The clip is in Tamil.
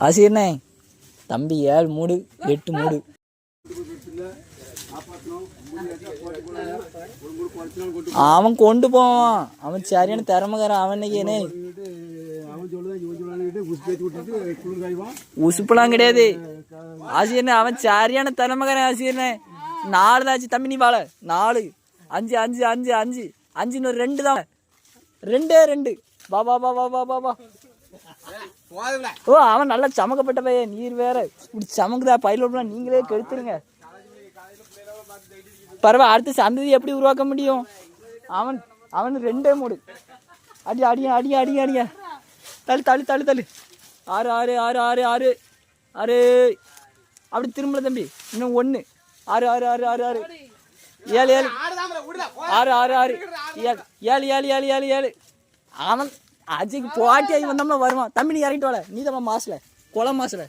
ஆசிரியனே தம்பி 7 மூடு 8 மூடு. அவன் கொண்டு போவான். அவன் சரியான திறமைக்காரன். அவனுக்கு என்ன உசுப்பெல்லாம் கிடையாது ஆசிரியனே. அவன் சரியான திறமைக்காரன் ஆசிரியனே. 4 தாச்சு தம்பி. நீ வாழ 4 5 5 5 5 5 இன்னொரு 2 தான். 2 வா வா வா வா வா வா வா. ஓ அவன் நல்லா சமக்கப்பட்ட பையன். நீர் வேற இப்படி சமக்குதா பயில நீங்களே கெடுத்துருங்க. பரவாயில்ல, அடுத்த சந்ததி எப்படி உருவாக்க முடியும்? அவன் 2 மூடு. அடி அடியா அடியா அடியா அடியா. தள்ளு தள்ளு தள்ளு தள்ளு. 6 6 6 6 6 6 அப்படி திரும்பல தம்பி. இன்னும் 1 6 6 6 6 6 7 7 6 6 6 7 7 7 7 7. அவன் அஜய்க்கு போட்டி ஆகி வந்தோம்னா வருவான். தம்பி நீ இறங்கிட்டு வாழ. நீ தான் மாசில் கொலை மாசில்